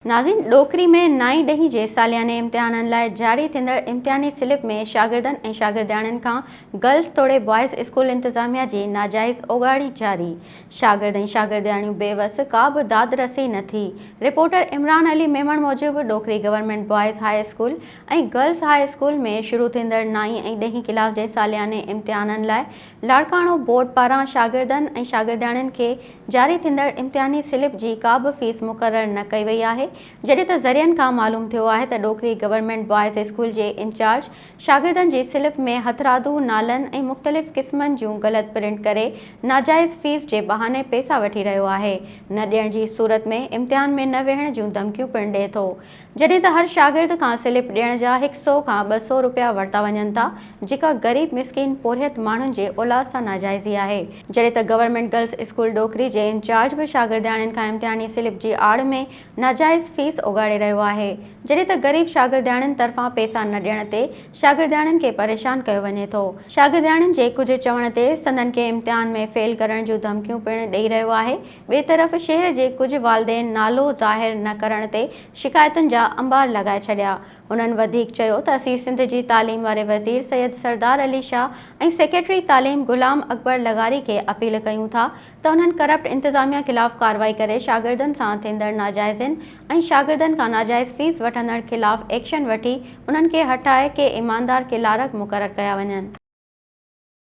नाज़रीन, डोकरी में 9हीं 10हीं जे सालियाने इम्तिहाननि लाइ जारी थींदड़ इम्तिहानी स्लिप में शागिर्दनि ऐं शागिर्दियाणियुनि खां गर्ल्स तोड़े बॉयज़ स्कूल इंतिज़ामिया जी नाजाइज़ ओगाड़ी जारी। शागिर्द ऐं शागिर्दियाणियूं बेवस, का बि दादरसी न थी। रिपोर्टर इमरान अली मेमण मूजिबि डोकरी गवर्नमेंट बॉयज़ हाई स्कूल ऐं गर्ल्स हाई स्कूल में शुरू थींदड़ 9हीं ऐं 10हीं क्लास जे सालियाने इम्तिहाननि लाइ लाड़काणो बोर्ड पारां शागिर्दनि ऐं शागिर्दियाणियुनि खे जारी थींदड़ इम्तिहानी स्लिप जी का बि फीस मुक़ररु न कई वई आहे। जॾहिं त ज़रियनि खां मालूम थियो आहे त डोकरी गवर्नमेंट बॉयज़ स्कूल जे इंचार्ज शागिर्दनि जी स्लिप में हथरादू नालनि ऐं मुख़्तलिफ़ क़िस्मनि जूं ग़लति प्रिंट करे नाजाइज़ फीस जे बहाने पैसा वठी रहियो आहे। न ॾियण जी सूरत में इम्तिहान में न वेहण जूं धमकियूं पिणु ॾिए थो। जॾहिं त हर शागिर्द खां स्लिप ॾियण जा 100 खां 200 रुपया वरिता वञनि था, जेका ग़रीब मिसकीन पोरियत माण्हुनि जे औलाद सां नाजाइज़ी आहे। जॾहिं त गवर्नमेंट गर्ल्स स्कूल डोकरी जे इंचार्ज बि शागिर्दियाणियुनि खां इम्तिहानी स्लिप जी आड़ में नाजाइज़ फीस ओगाड़े रहियो आहे। जॾहिं त ग़रीब शागिर्दियाणियुनि तरफ़ां पैसा न ॾियण ते शागिर्दियाणियुनि खे परेशान कयो वञे थो। शागिर्दियाणियुनि जे कुझु चवण ते संदनि खे इम्तिहान में फेल करण जूं धमकियूं पिणु ॾेई रहियो आहे। ॿिए तरफ़ शहर जे कुझु वालिदेन नालो ज़ाहिर न करण ते शिकायतुनि जा अंबार लॻाए छॾिया। उन्हनि वधीक चयो त असीं सिंध जी तालीम वारे वज़ीर सैयद सरदार अली शाह ऐं सेक्रेटरी तालीम गुलाम अकबर लगारी खे अपील कयूं था त उन्हनि करप्ट इंतिज़ामिया ख़िलाफ़ कार्रवाई करे शागिर्दनि सां थींदड़ नाजाइज़नि ऐं शागिर्दनि खां नाजाइज़ फीस वठंदड़ ख़िलाफ़ एक्शन वठी उन्हनि खे हटाए के ईमानदार क्लार्क मुक़ररु कया वञनि।